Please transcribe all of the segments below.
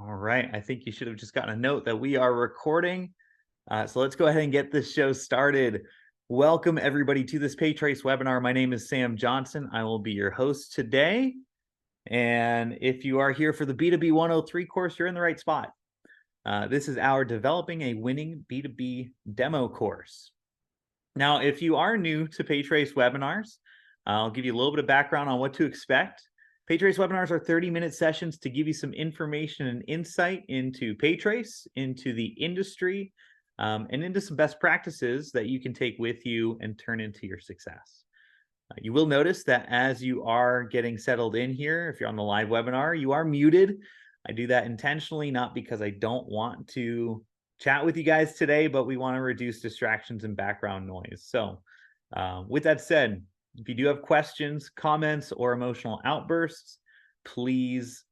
All right. I think you should have just gotten a note that we are recording. So let's go ahead and get this show started. Welcome, everybody, to this PayTrace webinar. My name is Sam Johnson. I will be your host today. And if you are here for the B2B 103 course, you're in the right spot. This is our Developing a Winning B2B Demo course. Now, if you are new to PayTrace webinars, I'll give you a little bit of background on what to expect. PayTrace webinars are 30-minute sessions to give you some information and insight into PayTrace, into the industry, and into some best practices that you can take with you and turn into your success. You will notice that as you are getting settled in here, if you're on the live webinar, you are muted. I do that intentionally, not because I don't want to chat with you guys today, but we want to reduce distractions and background noise. So with that said, if you do have questions, comments, or emotional outbursts, please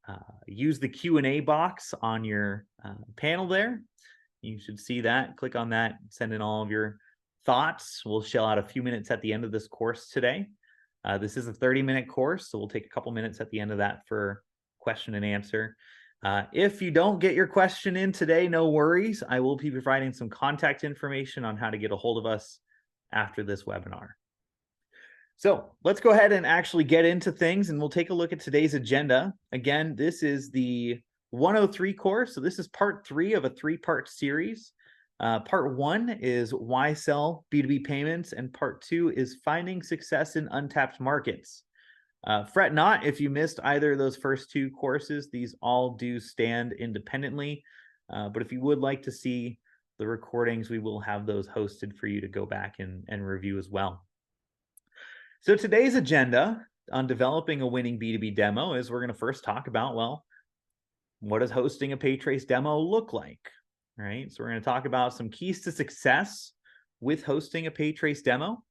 use the Q&A box on your panel there. You should see that. Click on that, send in all of your thoughts. We'll shell out a few minutes at the end of this course today. This is a 30-minute course, so we'll take a couple minutes at the end of that for question and answer. If you don't get your question in today, no worries. I will be providing some contact information on how to get a hold of us after this webinar. So let's go ahead and actually get into things, and we'll take a look at today's agenda. Again, this is the 103 course, so this is part 3 of a 3-part series. Part 1 is why sell B2B payments, and part 2 is finding success in untapped markets. Fret not if you missed either of those first 2 courses. These all do stand independently, but if you would like to see the recordings, we will have those hosted for you to go back and review as well. So today's agenda on developing a winning B2B demo is we're going to first talk about, well, what does hosting a PayTrace demo look like, right? So we're going to talk about some keys to success with hosting a PayTrace demo.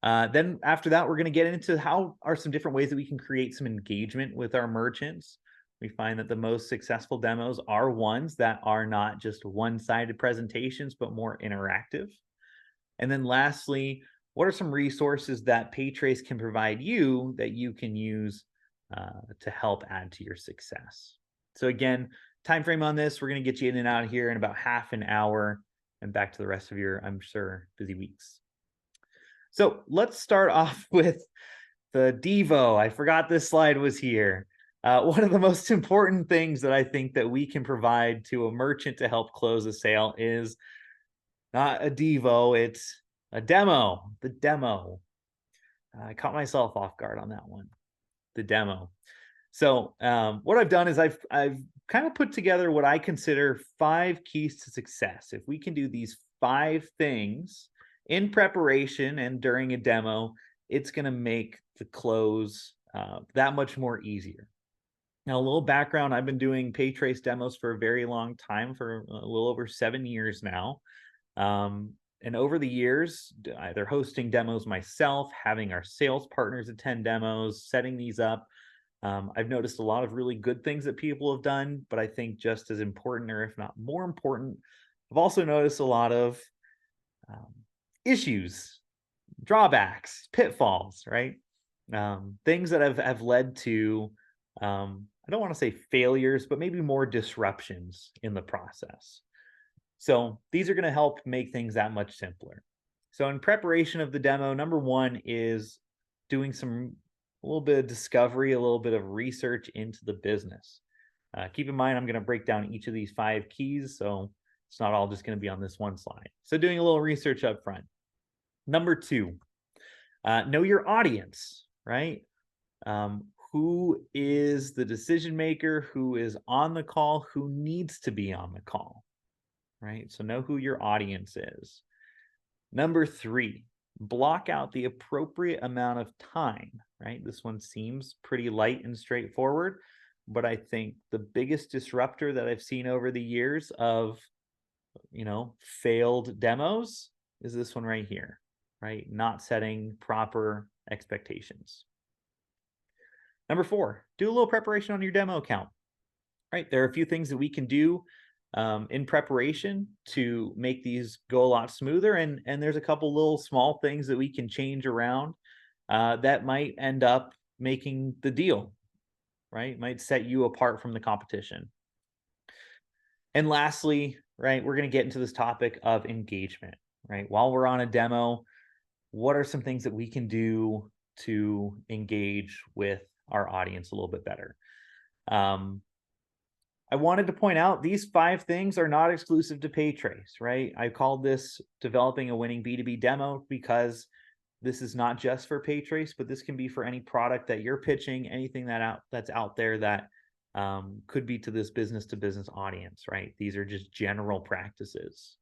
Then after that, we're going to get into how are some different ways that we can create some engagement with our merchants. We find that the most successful demos are ones that are not just one-sided presentations, but more interactive. And then lastly, what are some resources that PayTrace can provide you that you can use to help add to your success? So again, time frame on this, we're going to get you in and out of here in about half an hour and back to the rest of your, I'm sure, busy weeks. So let's start off with the Devo. I forgot this slide was here. One of the most important things that I think that we can provide to a merchant to help close a sale is not a Devo, it's a demo, the demo. I caught myself off guard on that one, the demo. So what I've done is I've kind of put together what I consider 5 keys to success. If we can do these 5 things in preparation and during a demo, it's going to make the close that much more easier. Now, a little background, I've been doing PayTrace demos for a very long time, for a little over 7 years now. And over the years, either hosting demos myself, having our sales partners attend demos, setting these up, I've noticed a lot of really good things that people have done, but I think just as important, or if not more important, I've also noticed a lot of issues, drawbacks, pitfalls, right? Things that have led to, I don't want to say failures, but maybe more disruptions in the process. So these are going to help make things that much simpler. So in preparation of the demo, number 1 is doing a little bit of discovery, a little bit of research into the business. Keep in mind, I'm going to break down each of these 5 keys, so it's not all just going to be on this one slide. So doing a little research up front. Number 2, know your audience, right? Who is the decision maker, who is on the call, who needs to be on the call, right? So know who your audience is. Number 3, block out the appropriate amount of time, right? This one seems pretty light and straightforward, but I think the biggest disruptor that I've seen over the years of, failed demos is this one right here, right? Not setting proper expectations. Number 4, do a little preparation on your demo account, right? There are a few things that we can do in preparation to make these go a lot smoother. And there's a couple little small things that we can change around that might end up making the deal, right? Might set you apart from the competition. And lastly, right, we're going to get into this topic of engagement, right? While we're on a demo, what are some things that we can do to engage with our audience a little bit better? I wanted to point out these 5 things are not exclusive to PayTrace, right? I called this developing a winning B2B demo because this is not just for PayTrace, but this can be for any product that you're pitching, anything that's out there that could be to this business to business audience, right? These are just general practices.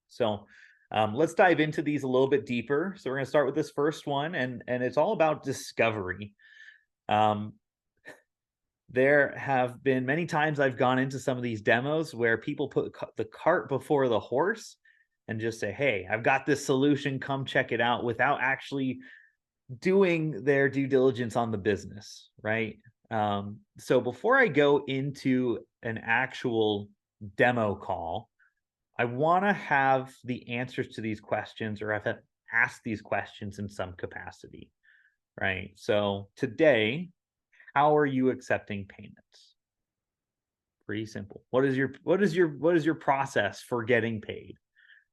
So let's dive into these a little bit deeper. So we're going to start with this first one, and it's all about discovery. There have been many times I've gone into some of these demos where people put the cart before the horse and just say, hey, I've got this solution, come check it out, without actually doing their due diligence on the business, right? So before I go into an actual demo call, I want to have the answers to these questions, or I've asked these questions in some capacity, right? So today, how are you accepting payments? Pretty simple. What is your process for getting paid?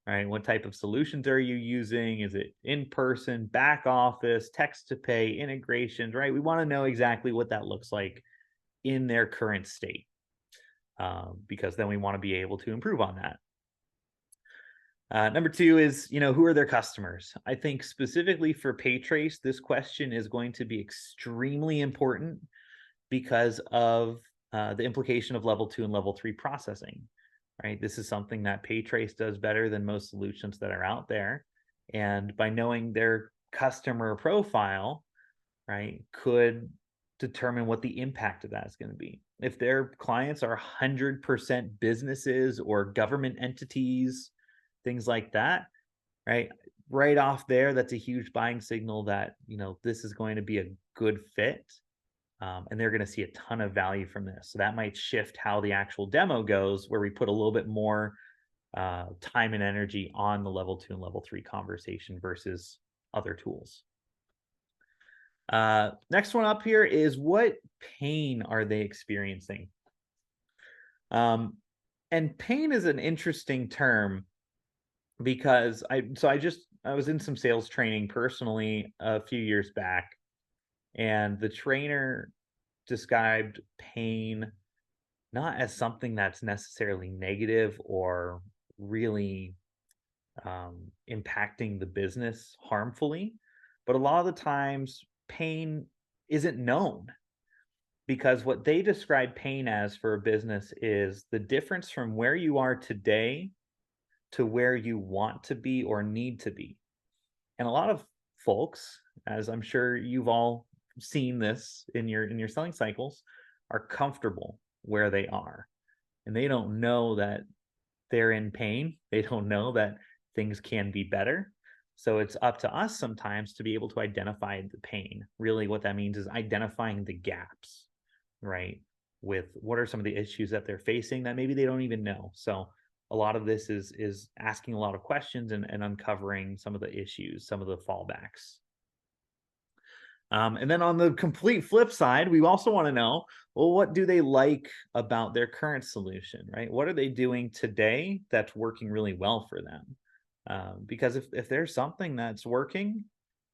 Right? What type of solutions are you using? Is it in person, back office, text to pay, integrations, right? We want to know exactly what that looks like in their current state, because then we want to be able to improve on that. Number 2 is, who are their customers? I think specifically for PayTrace, this question is going to be extremely important because of the implication of level 2 and level 3 processing, right? This is something that PayTrace does better than most solutions that are out there. And by knowing their customer profile, right, could determine what the impact of that is going to be. If their clients are 100% businesses or government entities, things like that, right? Right off there, that's a huge buying signal that, this is going to be a good fit. And they're going to see a ton of value from this. So that might shift how the actual demo goes, where we put a little bit more time and energy on the level 2 and level 3 conversation versus other tools. Next one up here is, what pain are they experiencing? And pain is an interesting term because I was in some sales training personally a few years back, and the trainer described pain not as something that's necessarily negative or really impacting the business harmfully, but a lot of the times pain isn't known, because what they describe pain as for a business is the difference from where you are today to where you want to be or need to be. And a lot of folks, as I'm sure you've all seen this in your selling cycles, are comfortable where they are, and they don't know that they're in pain. They don't know that things can be better. So it's up to us sometimes to be able to identify the pain. Really, what that means is identifying the gaps, right? With what are some of the issues that they're facing that maybe they don't even know. So a lot of this is asking a lot of questions and uncovering some of the issues, some of the fallbacks. And then on the complete flip side, we also want to know, well, what do they like about their current solution, right? What are they doing today that's working really well for them? Because if there's something that's working,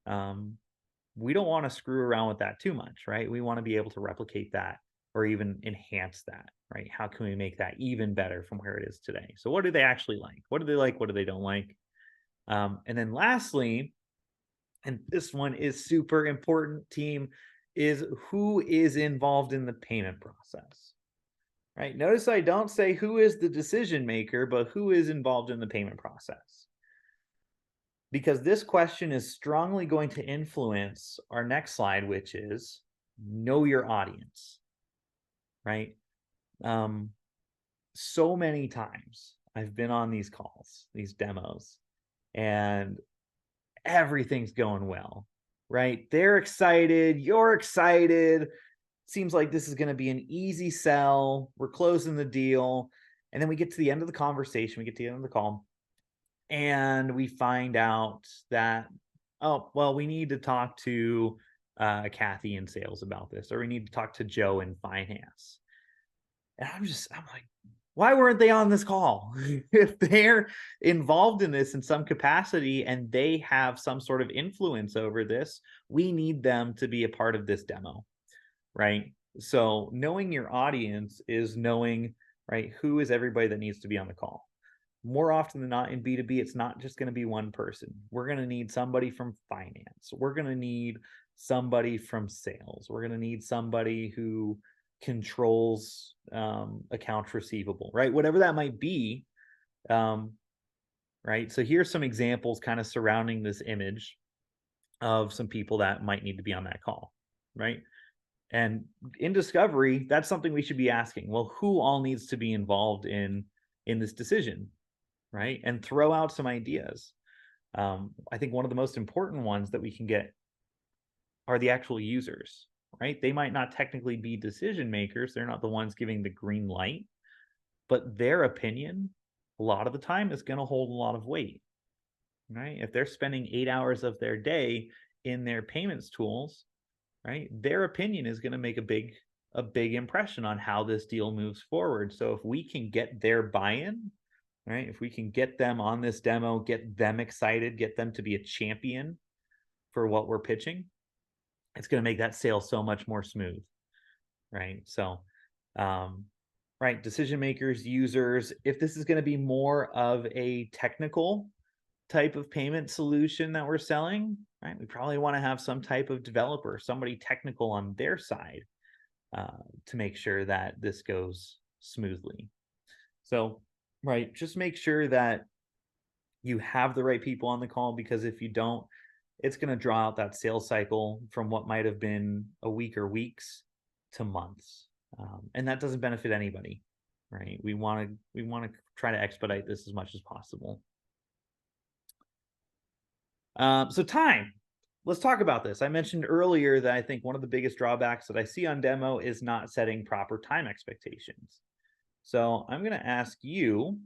we don't want to screw around with that too much, right? We want to be able to replicate that or even enhance that, right? How can we make that even better from where it is today? So what do they actually like? What do they like? What do they don't like? And then lastly, and this one is super important, team, is who is involved in the payment process, right? Notice I don't say who is the decision maker, but who is involved in the payment process. Because this question is strongly going to influence our next slide, which is know your audience, right? So many times I've been on these calls, these demos, and everything's going well, right? They're excited, you're excited. Seems like this is going to be an easy sell. We're closing the deal. And then we get to the end of the conversation, we get to the end of the call, and we find out that, oh, well, we need to talk to Kathy in sales about this, or we need to talk to Joe in finance. And I'm like, why weren't they on this call? If they're involved in this in some capacity and they have some sort of influence over this, we need them to be a part of this demo, right? So knowing your audience is knowing, right, who is everybody that needs to be on the call. More often than not in B2B, it's not just going to be one person. We're going to need somebody from finance. We're going to need somebody from sales. We're going to need somebody who controls accounts receivable, right? Whatever that might be, right? So here's some examples kind of surrounding this image of some people that might need to be on that call, right? And in discovery, that's something we should be asking. Well, who all needs to be involved in this decision, right? And throw out some ideas. I think one of the most important ones that we can get are the actual users, right? They might not technically be decision makers. They're not the ones giving the green light, but their opinion, a lot of the time, is going to hold a lot of weight, right? If they're spending 8 hours of their day in their payments tools, right, their opinion is going to make a big impression on how this deal moves forward. So if we can get their buy-in, right, if we can get them on this demo, get them excited, get them to be a champion for what we're pitching, it's going to make that sale so much more smooth, right? So, right, decision makers, users, if this is going to be more of a technical type of payment solution that we're selling, right, we probably want to have some type of developer, somebody technical on their side to make sure that this goes smoothly. So, right, just make sure that you have the right people on the call, because if you don't, it's going to draw out that sales cycle from what might have been a week or weeks to months, and that doesn't benefit anybody, right? We want to try to expedite this as much as possible. So time. Let's talk about this. I mentioned earlier that I think one of the biggest drawbacks that I see on demo is not setting proper time expectations. So I'm going to ask you,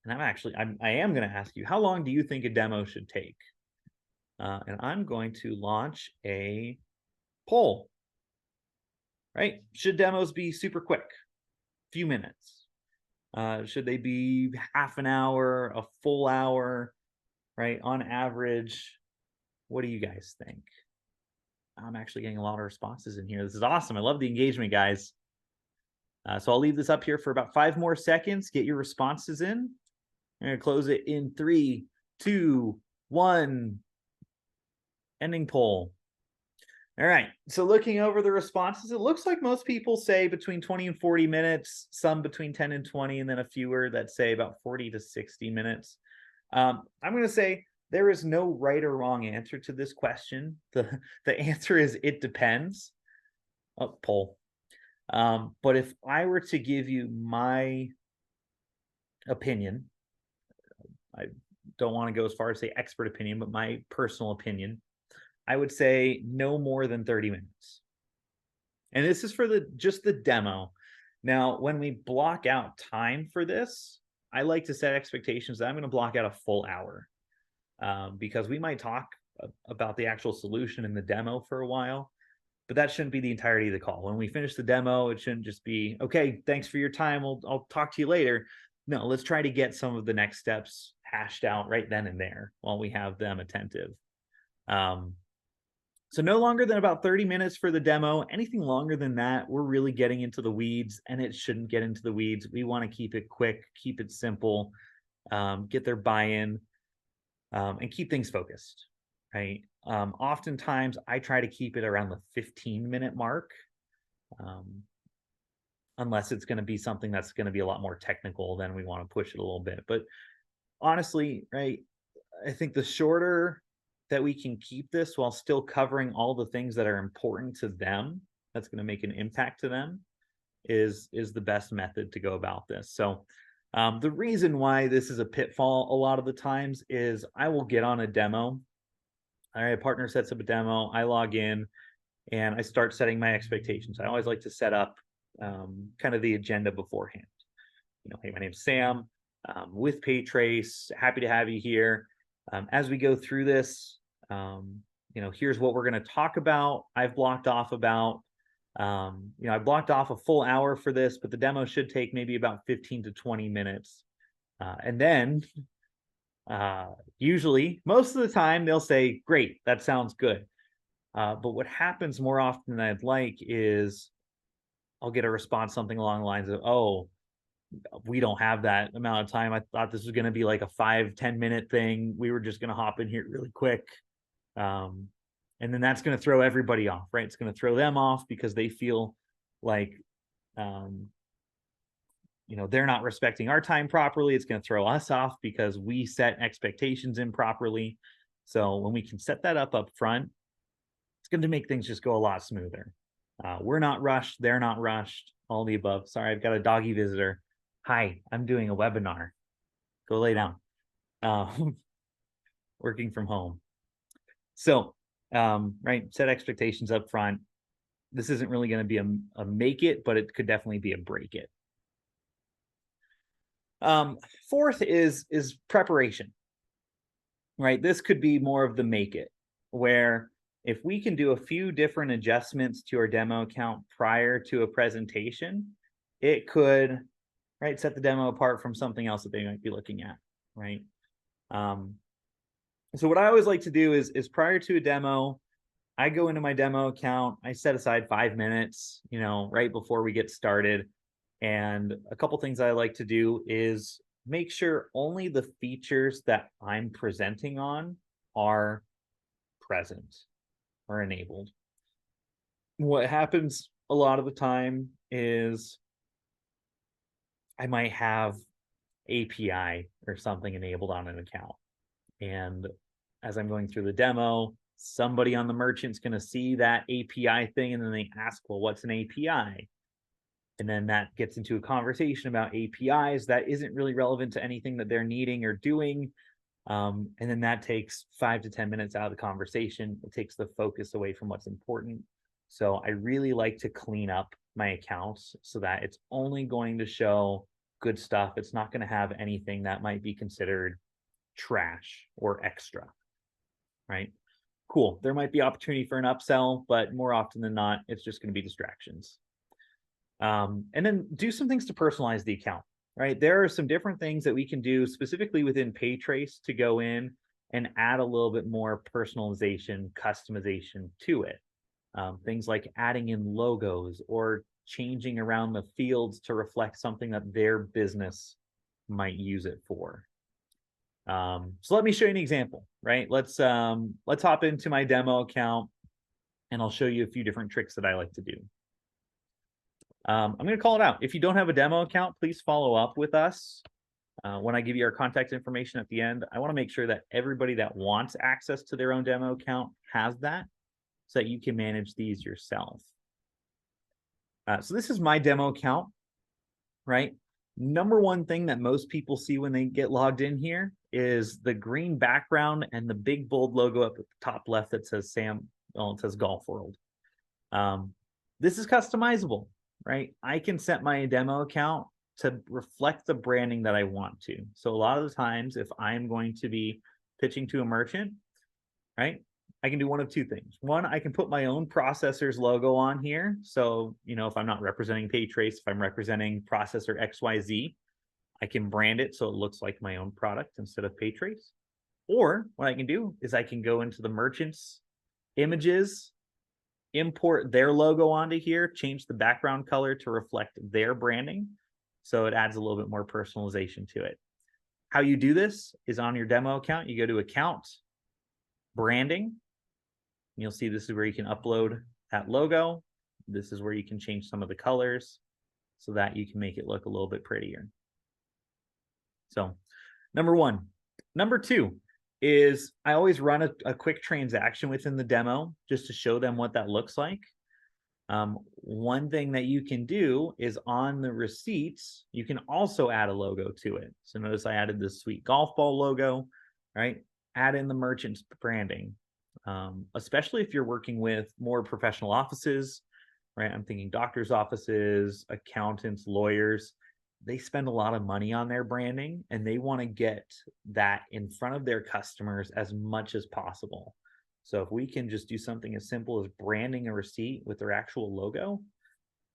and I am going to ask you, how long do you think a demo should take? And I'm going to launch a poll, right? Should demos be super quick, few minutes? Should they be half an hour, a full hour, right? On average, what do you guys think? I'm actually getting a lot of responses in here. This is awesome. I love the engagement, guys. So I'll leave this up here for about 5 more seconds. Get your responses in. I'm going to close it in 3, 2, 1. Ending poll. All right. So looking over the responses, it looks like most people say between 20 and 40 minutes, some between 10 and 20, and then a fewer that say about 40 to 60 minutes. I'm going to say there is no right or wrong answer to this question. The answer is it depends. Oh, poll. But if I were to give you my opinion, I don't want to go as far as say expert opinion, but my personal opinion, I would say no more than 30 minutes. And this is for just the demo. Now, when we block out time for this, I like to set expectations that I'm going to block out a full hour, because we might talk about the actual solution in the demo for a while, but that shouldn't be the entirety of the call. When we finish the demo, it shouldn't just be, okay, thanks for your time, I'll talk to you later. No, let's try to get some of the next steps hashed out right then and there while we have them attentive. So no longer than about 30 minutes for the demo. Anything longer than that, we're really getting into the weeds, and it shouldn't get into the weeds. We want to keep it quick, keep it simple, get their buy-in, and keep things focused, right? Oftentimes, I try to keep it around the 15-minute mark, unless it's going to be something that's going to be a lot more technical, then we want to push it a little bit. But honestly, right, I think the shorter that we can keep this while still covering all the things that are important to them, that's going to make an impact to them, is the best method to go about this. So the reason why this is a pitfall a lot of the times is I will get on a demo. All right, a partner sets up a demo, I log in, and I start setting my expectations. I always like to set up kind of the agenda beforehand. You know, hey, my name's Sam, with PayTrace, happy to have you here. As we go through this, you know, here's what we're going to talk about. I've blocked off about I blocked off a full hour for this, but the demo should take maybe about 15 to 20 minutes. And then usually, most of the time, they'll say, great, that sounds good. But what happens more often than I'd like is I'll get a response something along the lines of, oh, we don't have that amount of time. I thought this was going to be like a 5-10 minute thing. We were just going to hop in here really quick. And then that's going to throw everybody off, right? It's going to throw them off because they feel like, they're not respecting our time properly. It's going to throw us off because we set expectations improperly. So when we can set that up front, it's going to make things just go a lot smoother. We're not rushed. They're not rushed. All the above. Sorry, I've got a doggy visitor. Hi, I'm doing a webinar. Go lay down. Working from home. So, right, set expectations up front. This isn't really going to be a make it, but it could definitely be a break it. Fourth is preparation, right? This could be more of the make it, where if we can do a few different adjustments to our demo account prior to a presentation, it could, right, set the demo apart from something else that they might be looking at, right? So what I always like to do is prior to a demo, I go into my demo account, I set aside 5 minutes, right before we get started. And a couple things I like to do is make sure only the features that I'm presenting on are present or enabled. What happens a lot of the time is I might have API or something enabled on an account. And as I'm going through the demo, somebody on the merchant's going to see that API thing, and then they ask, well, what's an API? And then that gets into a conversation about APIs that isn't really relevant to anything that they're needing or doing. And then that takes 5 to 10 minutes out of the conversation. It takes the focus away from what's important. So I really like to clean up my accounts so that it's only going to show good stuff. It's not going to have anything that might be considered trash or extra, right? Cool. There might be opportunity for an upsell, but more often than not, it's just going to be distractions. And then do some things to personalize the account, right? There are some different things that we can do specifically within PayTrace to go in and add a little bit more personalization, customization to it. Things like adding in logos or changing around the fields to reflect something that their business might use it for. So let me show you an example, right? Let's hop into my demo account and I'll show you a few different tricks that I like to do. I'm going to call it out. If you don't have a demo account, please follow up with us. When I give you our contact information at the end, I want to make sure that everybody that wants access to their own demo account has that so that you can manage these yourself. So this is my demo account, right? Number one thing that most people see when they get logged in here is the green background and the big bold logo up at the top left that says it says Golf World. This is customizable, right? I can set my demo account to reflect the branding that I want to. So a lot of the times, if I'm going to be pitching to a merchant, right, I can do one of two things. One, I can put my own processor's logo on here. So, if I'm not representing PayTrace, if I'm representing processor XYZ, I can brand it so it looks like my own product instead of PayTrace. Or what I can do is I can go into the merchant's images, import their logo onto here, change the background color to reflect their branding. So it adds a little bit more personalization to it. How you do this is on your demo account. You go to Account, Branding. You'll see this is where you can upload that logo. This is where you can change some of the colors so that you can make it look a little bit prettier. So number one. Number two is I always run a quick transaction within the demo just to show them what that looks like. One thing that you can do is on the receipts, you can also add a logo to it. So notice I added this sweet golf ball logo, right? Add in the merchant's branding, especially if you're working with more professional offices, right? I'm thinking doctors' offices, accountants, lawyers. They spend a lot of money on their branding and they want to get that in front of their customers as much as possible. So if we can just do something as simple as branding a receipt with their actual logo,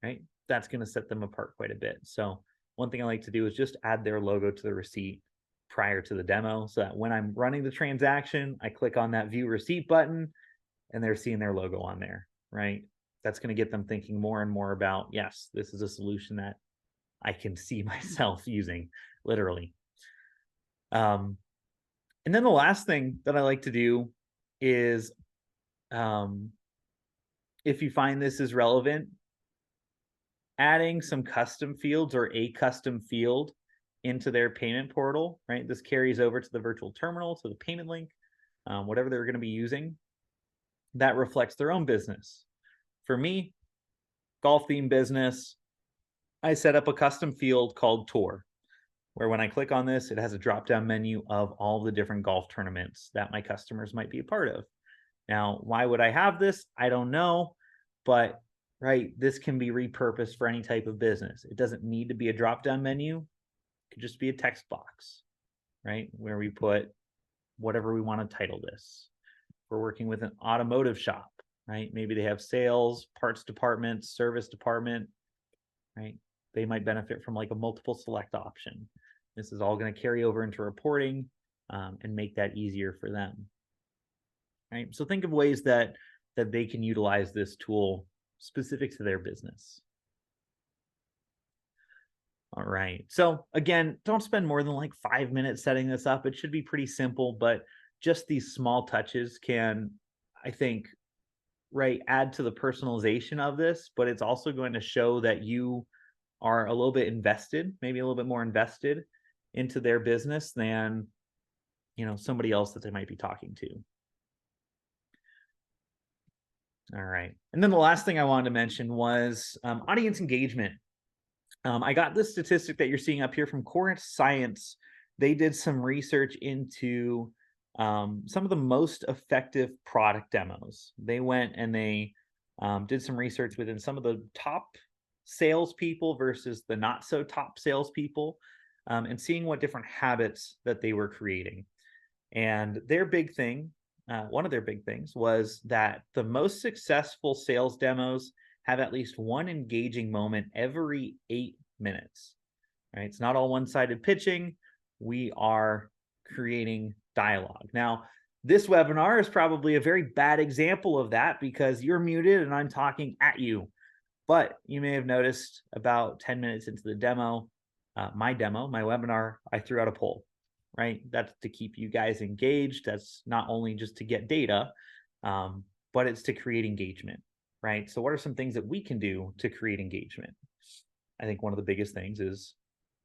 right, that's going to set them apart quite a bit. So one thing I like to do is just add their logo to the receipt prior to the demo, so that when I'm running the transaction, I click on that view receipt button and they're seeing their logo on there, right? That's going to get them thinking more and more about, yes, this is a solution that I can see myself using, literally. And then the last thing that I like to do is, if you find this is relevant, adding some custom fields or a custom field into their payment portal, right? This carries over to the virtual terminal, to the payment link, whatever they're going to be using. That reflects their own business. For me, golf theme business, I set up a custom field called tour, where when I click on this, it has a drop-down menu of all the different golf tournaments that my customers might be a part of. Now, why would I have this? I don't know, but right, this can be repurposed for any type of business. It doesn't need to be a drop-down menu. It could just be a text box, right, where we put whatever we want to title this. We're working with an automotive shop, right? Maybe they have sales, parts department, service department, right? They might benefit from like a multiple select option. This is all going to carry over into reporting and make that easier for them, right? So think of ways that they can utilize this tool specific to their business. All right. So again, don't spend more than like 5 minutes setting this up. It should be pretty simple, but just these small touches can, I think, right, add to the personalization of this, but it's also going to show that you are a little bit invested, maybe a little bit more invested into their business than, you know, somebody else that they might be talking to. All right. And then the last thing I wanted to mention was audience engagement. I got this statistic that you're seeing up here from Core Science. They did some research into some of the most effective product demos. They went and they did some research within some of the top salespeople versus the not so top salespeople, and seeing what different habits that they were creating. And their big thing, one of their big things was that the most successful sales demos have at least one engaging moment every 8 minutes, right? It's not all one-sided pitching. We are creating dialogue. Now, this webinar is probably a very bad example of that because you're muted and I'm talking at you. But you may have noticed about 10 minutes into the demo, my webinar, I threw out a poll, right? That's to keep you guys engaged. That's not only just to get data, but it's to create engagement, right? So what are some things that we can do to create engagement? I think one of the biggest things is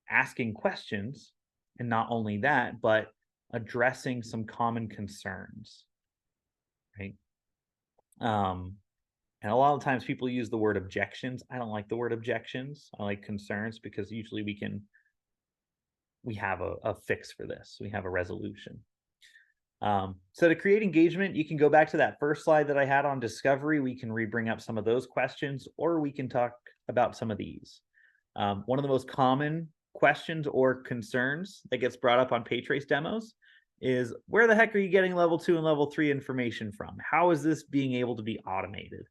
asking questions, and not only that, but addressing some common concerns, right? And a lot of times people use the word objections. I don't like the word objections. I like concerns because usually we have a fix for this. We have a resolution. So to create engagement, you can go back to that first slide that I had on discovery. We can bring up some of those questions, or we can talk about some of these. One of the most common questions or concerns that gets brought up on PayTrace demos is, where the heck are you getting level 2 and level 3 information from? How is this being able to be automated?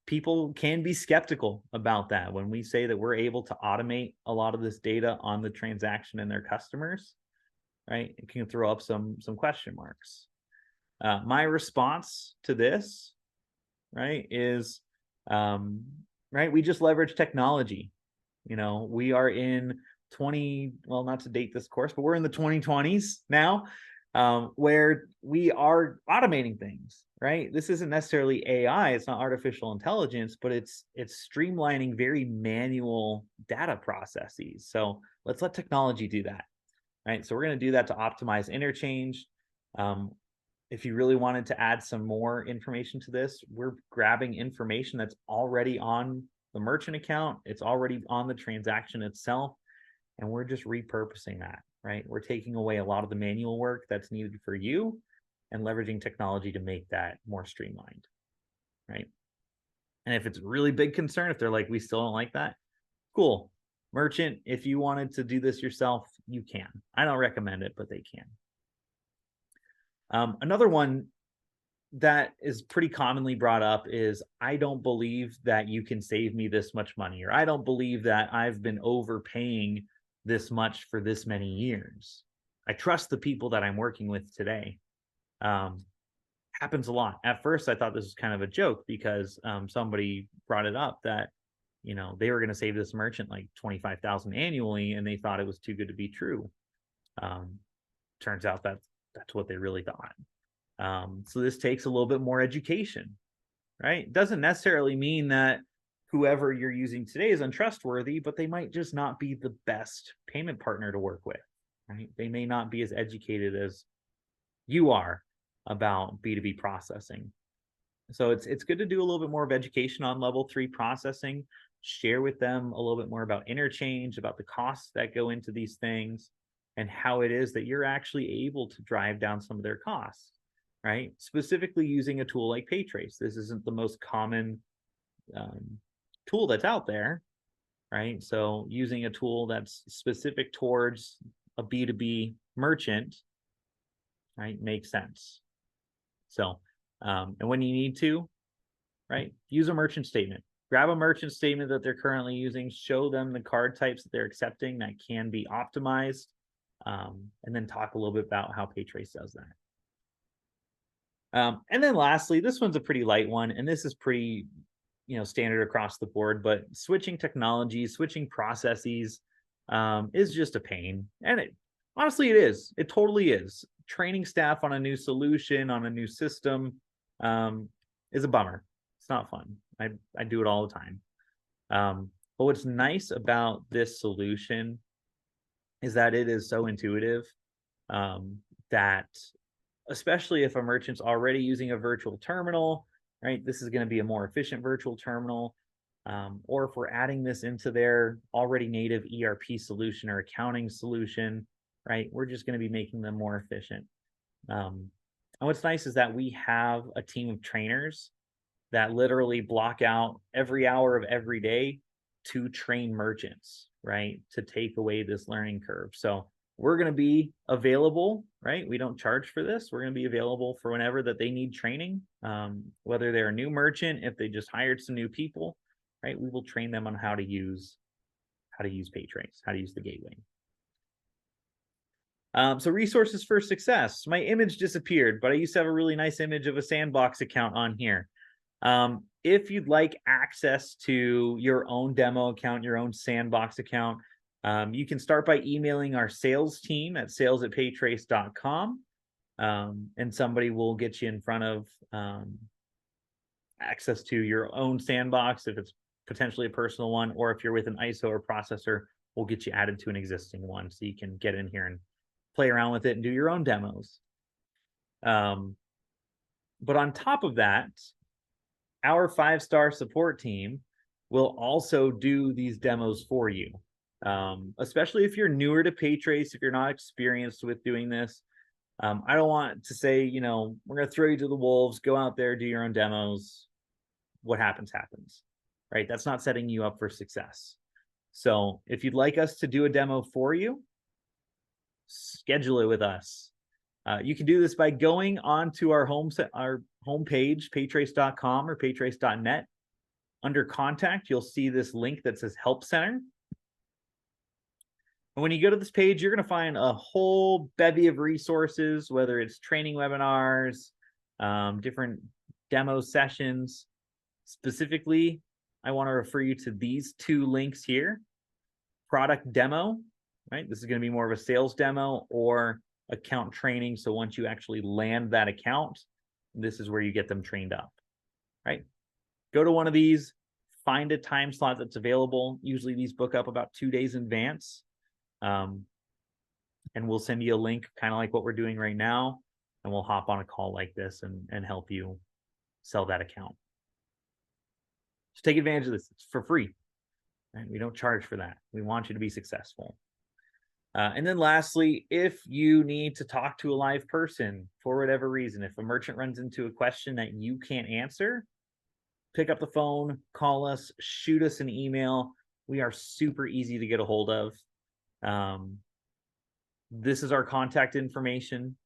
People can be skeptical about that when we say that we're able to automate a lot of this data on the transaction and their customers, right? It can throw up some question marks. My response to this, right, is, right, we just leverage technology. You know, we are in well, not to date this course, but we're in the 2020s now, where we are automating things, right? This isn't necessarily AI, it's not artificial intelligence, but it's streamlining very manual data processes. So let's let technology do that, right? So we're going to do that to optimize interchange. If you really wanted to add some more information to this, we're grabbing information that's already on the merchant account, it's already on the transaction itself, and we're just repurposing that, right? We're taking away a lot of the manual work that's needed for you and leveraging technology to make that more streamlined, right? And if it's a really big concern, if they're like, we still don't like that, cool. Merchant, if you wanted to do this yourself, you can. I don't recommend it, but they can. Another one that is pretty commonly brought up is, I don't believe that you can save me this much money, or I don't believe that I've been overpaying this much for this many years. I trust the people that I'm working with today. Happens a lot. At first, I thought this was kind of a joke because somebody brought it up that, they were going to save this merchant like 25,000 annually, and they thought it was too good to be true. Turns out that that's what they really thought. So this takes a little bit more education, right? It doesn't necessarily mean that whoever you're using today is untrustworthy, but they might just not be the best payment partner to work with, right? They may not be as educated as you are about B2B processing. So it's good to do a little bit more of education on level 3 processing, share with them a little bit more about interchange, about the costs that go into these things, and how it is that you're actually able to drive down some of their costs, right? Specifically using a tool like PayTrace. This isn't the most common tool that's out there, right? So using a tool that's specific towards a B2B merchant, right, makes sense. So, and when you need to, right, use a merchant statement. Grab a merchant statement that they're currently using, show them the card types that they're accepting that can be optimized, and then talk a little bit about how PayTrace does that. And then lastly, this one's a pretty light one, and this is pretty, standard across the board, but switching technologies, switching processes is just a pain. And honestly, it is. It totally is. Training staff on a new solution, on a new system, is a bummer. It's not fun. I do it all the time. But what's nice about this solution is that it is so intuitive, that especially if a merchant's already using a virtual terminal, right, this is going to be a more efficient virtual terminal. Or if we're adding this into their already native ERP solution or accounting solution, right, we're just going to be making them more efficient. And what's nice is that we have a team of trainers that literally block out every hour of every day to train merchants, right, to take away this learning curve. So we're going to be available, right? We don't charge for this. We're going to be available for whenever that they need training, whether they're a new merchant, if they just hired some new people, right? We will train them on how to use PayTrace, how to use the gateway. So resources for success. My image disappeared, but I used to have a really nice image of a Sandbox account on here. If you'd like access to your own demo account, your own Sandbox account, you can start by emailing our sales team at sales@paytrace.com, and somebody will get you in front of access to your own Sandbox if it's potentially a personal one, or if you're with an ISO or processor, we'll get you added to an existing one so you can get in here and play around with it and do your own demos. But on top of that, our 5-star support team will also do these demos for you. Especially if you're newer to PayTrace, if you're not experienced with doing this. I don't want to say, we're going to throw you to the wolves, go out there, do your own demos. What happens, happens, right? That's not setting you up for success. So if you'd like us to do a demo for you, schedule it with us. You can do this by going onto our homepage, paytrace.com or paytrace.net. Under contact, you'll see this link that says Help Center. And when you go to this page, you're going to find a whole bevy of resources, whether it's training webinars, different demo sessions. Specifically, I want to refer you to these 2 links here. Product demo, right? This is going to be more of a sales demo, or account training. So once you actually land that account, this is where you get them trained up, right? Go to one of these, find a time slot that's available. Usually these book up about 2 days in advance. And we'll send you a link, kind of like what we're doing right now, and we'll hop on a call like this and help you sell that account. Just take advantage of this. It's for free, right? We don't charge for that. We want you to be successful. And then lastly, if you need to talk to a live person for whatever reason, if a merchant runs into a question that you can't answer, pick up the phone, call us, shoot us an email. We are super easy to get a hold of. This is our contact information: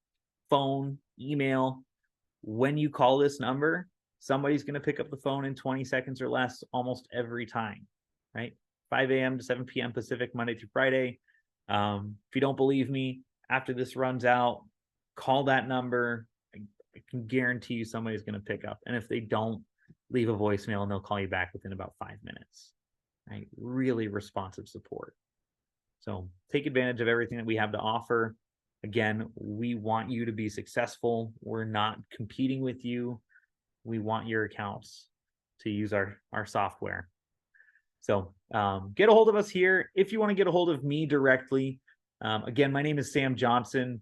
phone, email. when you call this number, somebody's going to pick up the phone in 20 seconds or less almost every time, right? 5 a.m. to 7 p.m. Pacific, Monday through Friday. If you don't believe me, after this runs out, call that number. I can guarantee you somebody's going to pick up. And if they don't, leave a voicemail and they'll call you back within about 5 minutes, right? Really responsive support. So take advantage of everything that we have to offer. Again, we want you to be successful. We're not competing with you. We want your accounts to use our software. So get a hold of us here. If you want to get a hold of me directly, again, my name is Sam Johnson.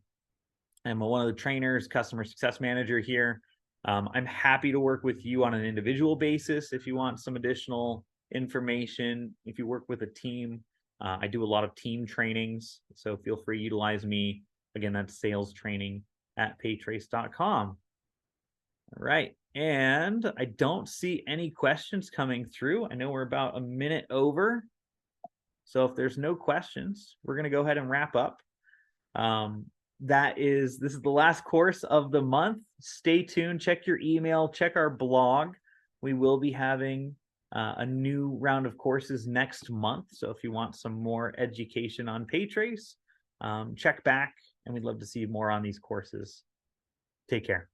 I'm one of the trainers, customer success manager here. I'm happy to work with you on an individual basis if you want some additional information. If you work with a team, I do a lot of team trainings, so feel free to utilize me. Again, that's sales training at PayTrace.com. All right, and I don't see any questions coming through. I know we're about a minute over, so if there's no questions, we're going to go ahead and wrap up. This is the last course of the month. Stay tuned, check your email, check our blog. We will be having a new round of courses next month. So if you want some more education on PayTrace, check back, and we'd love to see more on these courses. Take care.